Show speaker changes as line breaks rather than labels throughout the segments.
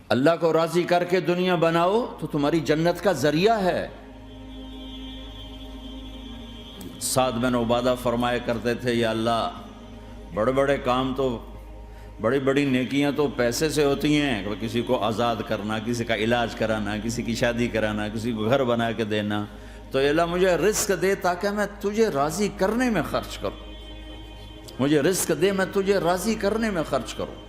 اللہ کو راضی کر کے دنیا بناؤ تو تمہاری جنت کا ذریعہ ہے۔ سعد بن عبادہ فرمایا کرتے تھے، یا اللہ بڑے بڑے کام تو، بڑی بڑی نیکیاں تو پیسے سے ہوتی ہیں، کسی کو آزاد کرنا، کسی کا علاج کرانا، کسی کی شادی کرانا، کسی کو گھر بنا کے دینا، تو اللہ مجھے رزق دے تاکہ میں تجھے راضی کرنے میں خرچ کروں، مجھے رزق دے میں تجھے راضی کرنے میں خرچ کروں۔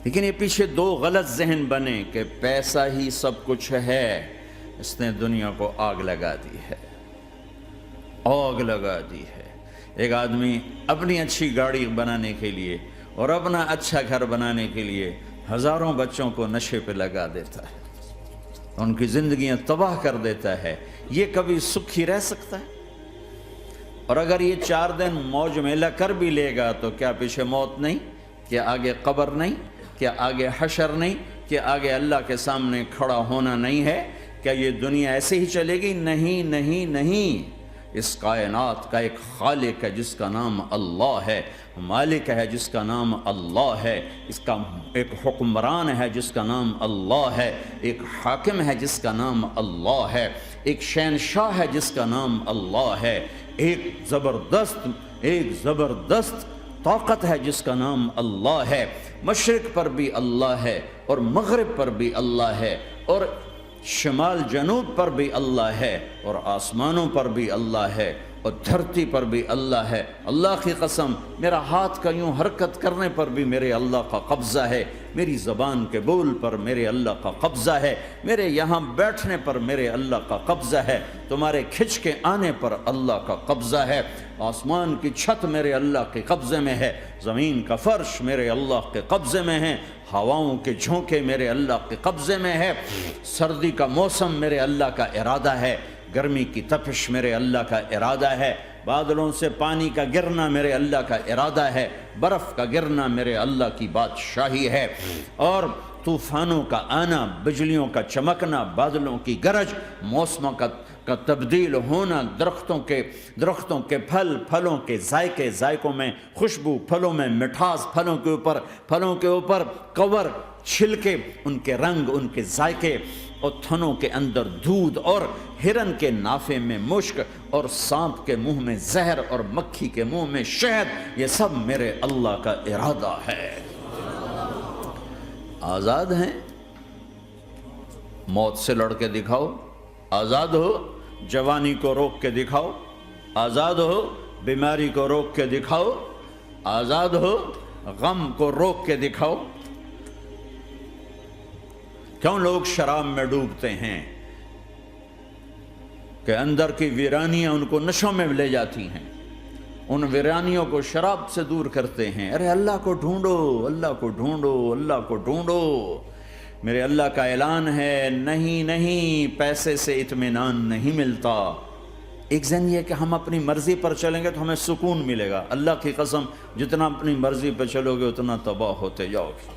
لیکن یہ پیچھے دو غلط ذہن بنے کہ پیسہ ہی سب کچھ ہے، اس نے دنیا کو آگ لگا دی ہے، آگ لگا دی ہے۔ ایک آدمی اپنی اچھی گاڑی بنانے کے لیے اور اپنا اچھا گھر بنانے کے لیے ہزاروں بچوں کو نشے پہ لگا دیتا ہے، ان کی زندگیاں تباہ کر دیتا ہے۔ یہ کبھی سکھی رہ سکتا ہے؟ اور اگر یہ 4 دن موج میلہ کر بھی لے گا تو کیا پیچھے موت نہیں؟ کیا آگے قبر نہیں؟ کیا آگے حشر نہیں؟ کیا آگے اللہ کے سامنے کھڑا ہونا نہیں ہے؟ کیا یہ دنیا ایسے ہی چلے گی؟ نہیں نہیں نہیں، اس کائنات کا ایک خالق ہے جس کا نام اللہ ہے، مالک ہے جس کا نام اللہ ہے، اس کا ایک حکمران ہے جس کا نام اللہ ہے، ایک حاکم ہے جس کا نام اللہ ہے، ایک شہنشاہ ہے جس کا نام اللہ ہے، ایک زبردست طاقت ہے جس کا نام اللہ ہے۔ مشرق پر بھی اللہ ہے اور مغرب پر بھی اللہ ہے اور شمال جنوب پر بھی اللہ ہے اور آسمانوں پر بھی اللہ ہے اور دھرتی پر بھی اللہ ہے۔ اللہ کی قسم، میرا ہاتھ کا یوں حرکت کرنے پر بھی میرے اللہ کا قبضہ ہے، میری زبان کے بول پر میرے اللہ کا قبضہ ہے، میرے یہاں بیٹھنے پر میرے اللہ کا قبضہ ہے، تمہارے کھچ کے آنے پر اللہ کا قبضہ ہے۔ آسمان کی چھت میرے اللہ کے قبضے میں ہے، زمین کا فرش میرے اللہ کے قبضے میں ہے، ہواؤں کے جھونکے میرے اللہ کے قبضے میں ہے، سردی کا موسم میرے اللہ کا ارادہ ہے، گرمی کی تپش میرے اللہ کا ارادہ ہے، بادلوں سے پانی کا گرنا میرے اللہ کا ارادہ ہے، برف کا گرنا میرے اللہ کی بادشاہی ہے، اور طوفانوں کا آنا، بجلیوں کا چمکنا، بادلوں کی گرج، موسموں کا تبدیل ہونا، درختوں کے پھلوں کے ذائقوں میں خوشبو، پھلوں میں مٹھاس، پھلوں کے اوپر کور، چھلکے، ان کے رنگ، ان کے ذائقے، اور تھنوں کے اندر دودھ، اور ہرن کے نافے میں مشک، اور سانپ کے منہ میں زہر، اور مکھی کے منہ میں شہد، یہ سب میرے اللہ کا ارادہ ہے۔ آزاد ہیں؟ موت سے لڑ کے دکھاؤ، آزاد ہو، جوانی کو روک کے دکھاؤ، آزاد ہو، بیماری کو روک کے دکھاؤ، آزاد ہو، غم کو روک کے دکھاؤ۔ کیوں لوگ شراب میں ڈوبتے ہیں؟ کہ اندر کی ویرانیاں ان کو نشوں میں لے جاتی ہیں، ان ویرانیوں کو شراب سے دور کرتے ہیں۔ ارے اللہ کو ڈھونڈو، اللہ کو ڈھونڈو، اللہ کو ڈھونڈو۔ میرے اللہ کا اعلان ہے، نہیں پیسے سے اطمینان نہیں ملتا۔ ایک ذہن یہ کہ ہم اپنی مرضی پر چلیں گے تو ہمیں سکون ملے گا۔ اللہ کی قسم، جتنا اپنی مرضی پر چلو گے اتنا تباہ ہوتے جاؤ گے۔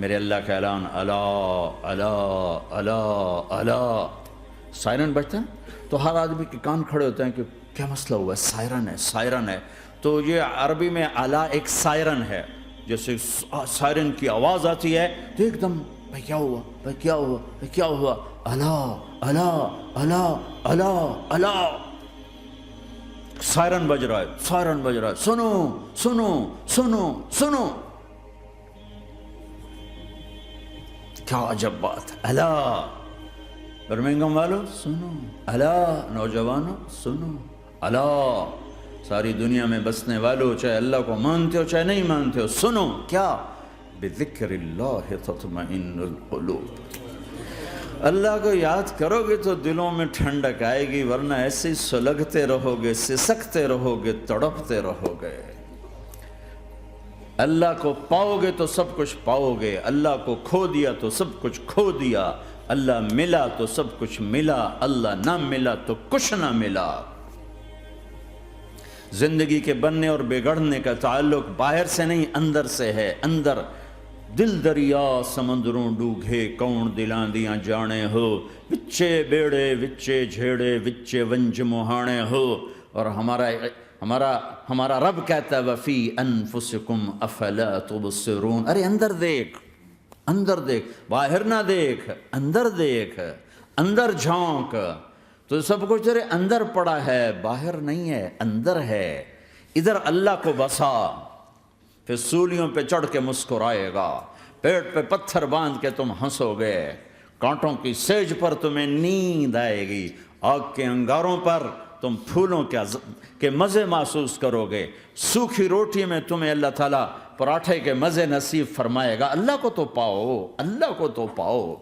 میرے اللہ کا اعلان، اللہ اللہ اللہ اللہ، سائرن بجتا ہے تو ہر آدمی کے کان کھڑے ہوتے ہیں کہ کیا مسئلہ ہوا ہے؟ سائرن ہے۔ تو یہ عربی میں اعلیٰ ایک سائرن ہے، جیسے سائرن کی آواز آتی ہے تو ایک دم بھائی کیا ہوا، بھائی کیا ہوا، بھائی کیا ہوا، اللہ اللہ اللہ اللہ اللہ، سائرن بج رہا ہے، سنو سنو سنو سنو، کیا عجب بات ہے۔ اللہ برمنگم والو سنو، اللہ نوجوانوں سنو، اللہ ساری دنیا میں بسنے والو، چاہے اللہ کو مانتے ہو چاہے نہیں مانتے ہو، سنو، کیا؟ بذکر اللہ تطمئن القلوب، اللہ کو یاد کرو گے تو دلوں میں ٹھنڈک آئے گی، ورنہ ایسے ہی سلگتے رہو گے، سسکتے رہو گے، تڑپتے رہو گے۔ اللہ کو پاؤ گے تو سب کچھ پاؤ گے، اللہ کو کھو دیا تو سب کچھ کھو دیا، اللہ ملا تو سب کچھ ملا، اللہ نہ ملا تو کچھ نہ ملا۔ زندگی کے بننے اور بگڑنے کا تعلق باہر سے نہیں اندر سے ہے۔ اندر دل دریا سمندروں ڈوگھے، کون دلاں دیاں جانے ہو، وچے بیڑے وچے جھیڑے وچے ونج مہانے ہو۔ اور ہمارا رب کہتا ہے وفی انفسکم افلا تبصرون، ارے اندر دیکھ، اندر دیکھ، باہر نہ دیکھ، اندر دیکھ، اندر جھونک، تو سب کچھ تیرے اندر پڑا ہے، باہر نہیں ہے، اندر ہے۔ ادھر اللہ کو بسا، پھر سولیوں پہ چڑھ کے مسکرائے گا، پیٹ پہ پتھر باندھ کے تم ہنسو گے، کانٹوں کی سیج پر تمہیں نیند آئے گی، آگ کے انگاروں پر تم پھولوں کے مزے محسوس کرو گے، سوکھی روٹی میں تمہیں اللہ تعالیٰ پراٹھے کے مزے نصیب فرمائے گا۔ اللہ کو تو پاؤ، اللہ کو تو پاؤ۔